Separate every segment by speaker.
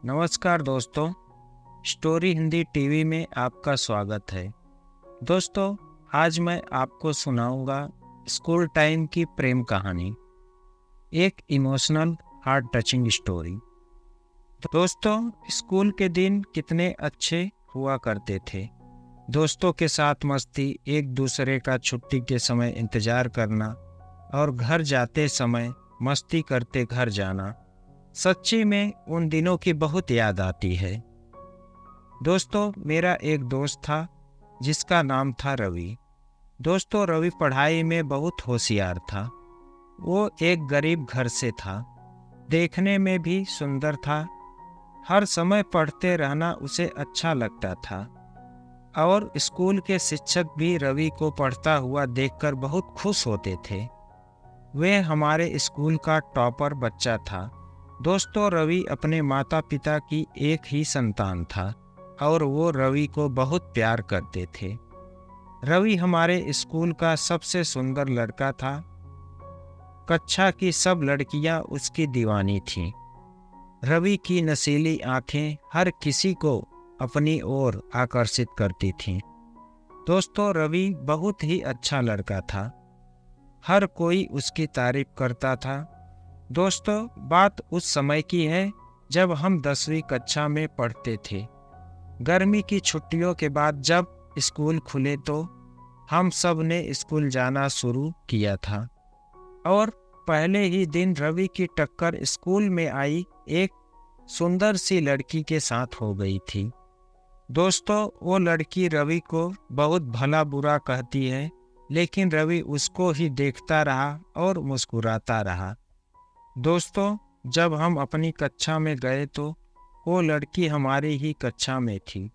Speaker 1: नमस्कार दोस्तों, story Hindi TV में आपका स्वागत है। दोस्तों, आज मैं आपको सुनाऊंगा स्कूल टाइम की प्रेम कहानी, एक इमोशनल हार्ट टचिंग स्टोरी। दोस्तों, स्कूल के दिन कितने अच्छे हुआ करते थे। दोस्तों के साथ मस्ती, एक दूसरे का छुट्टी के समय इंतजार करना और घर जाते समय मस्ती करते घर जाना। सच्ची में उन दिनों की बहुत याद आती है। दोस्तों, मेरा एक दोस्त था जिसका नाम था रवि। दोस्तों, रवि पढ़ाई में बहुत होशियार था। वो एक गरीब घर से था, देखने में भी सुंदर था। हर समय पढ़ते रहना उसे अच्छा लगता था और स्कूल के शिक्षक भी रवि को पढ़ता हुआ देखकर बहुत खुश होते थे। वे हमारे स्कूल का टॉपर बच्चा था। दोस्तों, रवि अपने माता पिता की एक ही संतान था और वो रवि को बहुत प्यार करते थे। रवि हमारे स्कूल का सबसे सुंदर लड़का था। कक्षा की सब लड़कियां उसकी दीवानी थीं। रवि की नशीली आंखें हर किसी को अपनी ओर आकर्षित करती थीं। दोस्तों, रवि बहुत ही अच्छा लड़का था। हर कोई उसकी तारीफ करता था। दोस्तों, बात उस समय की है जब हम 10वीं कक्षा में पढ़ते थे। गर्मी की छुट्टियों के बाद जब स्कूल खुले तो हम सब ने स्कूल जाना शुरू किया था और पहले ही दिन रवि की टक्कर स्कूल में आई एक सुंदर सी लड़की के साथ हो गई थी। दोस्तों, वो लड़की रवि को बहुत भला बुरा कहती है, लेकिन रवि उसको ही देखता रहा और मुस्कुराता रहा। दोस्तों, जब हम अपनी कक्षा में गए तो वो लड़की हमारी ही कक्षा में थी।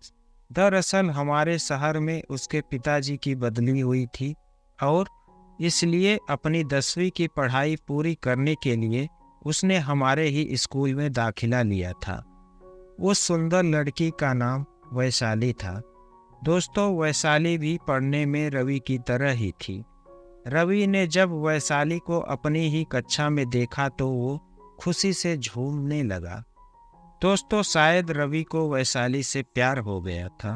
Speaker 1: दरअसल हमारे शहर में उसके पिताजी की बदली हुई थी और इसलिए अपनी 10वीं की पढ़ाई पूरी करने के लिए उसने हमारे ही स्कूल में दाखिला लिया था। उस सुंदर लड़की का नाम वैशाली था। दोस्तों, वैशाली भी पढ़ने में रवि की तरह ही थी। रवि ने जब वैशाली को अपनी ही कक्षा में देखा तो वो खुशी से झूमने लगा। दोस्तों, शायद रवि को वैशाली से प्यार हो गया था।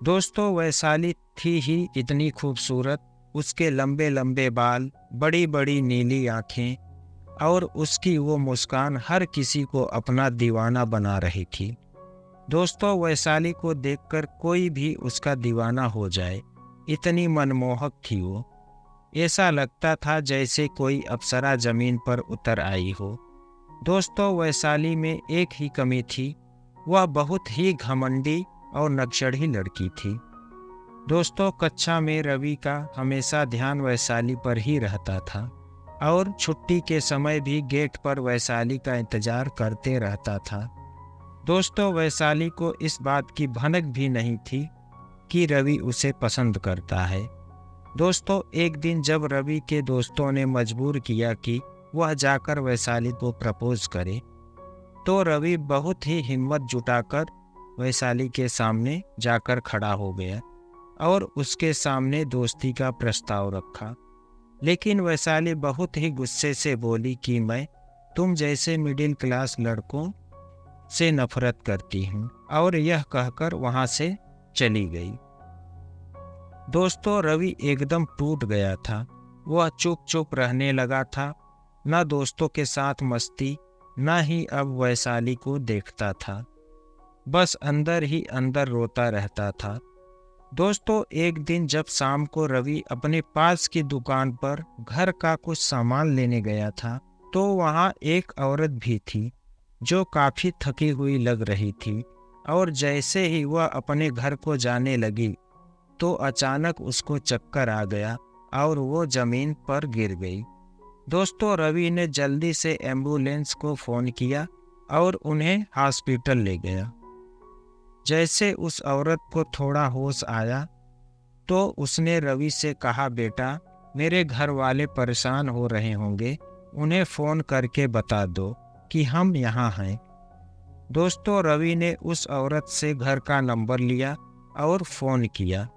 Speaker 1: दोस्तों, वैशाली थी ही इतनी खूबसूरत। उसके लंबे लंबे बाल, बड़ी बड़ी नीली आंखें और उसकी वो मुस्कान हर किसी को अपना दीवाना बना रही थी। दोस्तों, वैशाली को देखकर कोई भी उसका दीवाना हो जाए, इतनी मनमोहक थी वो। ऐसा लगता था जैसे कोई अप्सरा जमीन पर उतर आई हो। दोस्तों, वैशाली में एक ही कमी थी, वह बहुत ही घमंडी और नक्सड़ी लड़की थी। दोस्तों, कक्षा में रवि का हमेशा ध्यान वैशाली पर ही रहता था और छुट्टी के समय भी गेट पर वैशाली का इंतजार करते रहता था। दोस्तों, वैशाली को इस बात की भनक भी नहीं थी कि रवि उसे पसंद करता है। दोस्तों, एक दिन जब रवि के दोस्तों ने मजबूर किया कि वह जाकर वैशाली को प्रपोज करे, तो रवि बहुत ही हिम्मत जुटाकर वैशाली के सामने जाकर खड़ा हो गया और उसके सामने दोस्ती का प्रस्ताव रखा। लेकिन वैशाली बहुत ही गुस्से से बोली कि मैं तुम जैसे मिडिल क्लास लड़कों से नफरत करती हूँ, और यह कहकर वहां से चली गई। दोस्तों, रवि एकदम टूट गया था। वह चुप चुप रहने लगा था, न दोस्तों के साथ मस्ती, न ही अब वैशाली को देखता था। बस अंदर ही अंदर रोता रहता था। दोस्तों, एक दिन जब शाम को रवि अपने पास की दुकान पर घर का कुछ सामान लेने गया था, तो वहां एक औरत भी थी जो काफी थकी हुई लग रही थी। और जैसे ही वह अपने घर को जाने लगी तो अचानक उसको चक्कर आ गया और वो जमीन पर गिर गई। दोस्तों, रवि ने जल्दी से एम्बुलेंस को फोन किया और उन्हें हॉस्पिटल ले गया। जैसे उस औरत को थोड़ा होश आया तो उसने रवि से कहा, बेटा, मेरे घर वाले परेशान हो रहे होंगे, उन्हें फोन करके बता दो कि हम यहाँ हैं। दोस्तों, रवि ने उस औरत से घर का नंबर लिया और फोन किया।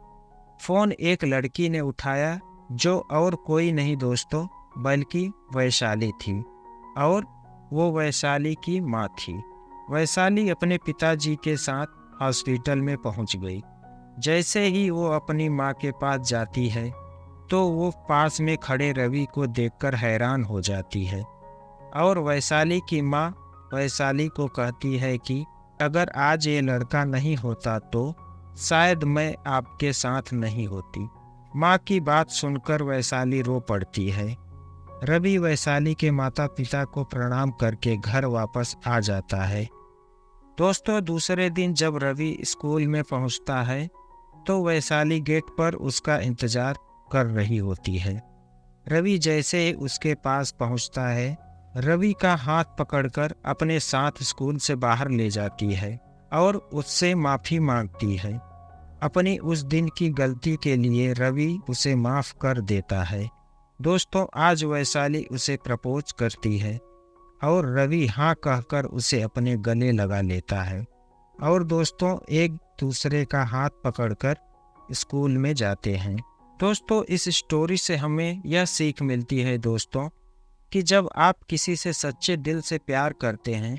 Speaker 1: फोन एक लड़की ने उठाया जो और कोई नहीं दोस्तों बल्कि वैशाली थी, और वो वैशाली की माँ थी। वैशाली अपने पिताजी के साथ हॉस्पिटल में पहुंच गई। जैसे ही वो अपनी माँ के पास जाती है तो वो पास में खड़े रवि को देखकर हैरान हो जाती है और वैशाली की माँ वैशाली को कहती है कि अगर आज ये लड़का नहीं होता तो शायद मैं आपके साथ नहीं होती। माँ की बात सुनकर वैशाली रो पड़ती है। रवि वैशाली के माता पिता को प्रणाम करके घर वापस आ जाता है। दोस्तों, दूसरे दिन जब रवि स्कूल में पहुंचता है तो वैशाली गेट पर उसका इंतजार कर रही होती है। रवि जैसे ही उसके पास पहुंचता है, रवि का हाथ पकड़कर अपने साथ स्कूल से बाहर ले जाती है और उससे माफ़ी मांगती है। अपनी उस दिन की गलती के लिए रवि उसे माफ़ कर देता है। दोस्तों, आज वैशाली उसे प्रपोज करती है और रवि हाँ कहकर उसे अपने गले लगा लेता है और दोस्तों एक दूसरे का हाथ पकड़कर स्कूल में जाते हैं। दोस्तों, इस स्टोरी से हमें यह सीख मिलती है दोस्तों कि जब आप किसी से सच्चे दिल से प्यार करते हैं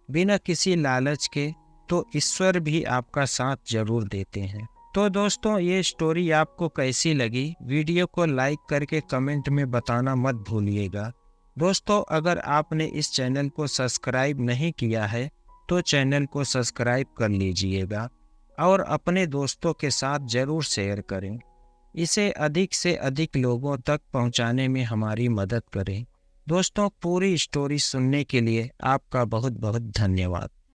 Speaker 1: बिना किसी लालच के, तो ईश्वर भी आपका साथ जरूर देते हैं। तो दोस्तों, ये स्टोरी आपको कैसी लगी? वीडियो को लाइक करके कमेंट में बताना मत भूलिएगा। दोस्तों, अगर आपने इस चैनल को सब्सक्राइब नहीं किया है तो चैनल को सब्सक्राइब कर लीजिएगा और अपने दोस्तों के साथ ज़रूर शेयर करें। इसे अधिक से अधिक लोगों तक पहुंचाने में हमारी मदद करें। दोस्तों, पूरी स्टोरी सुनने के लिए आपका बहुत बहुत धन्यवाद।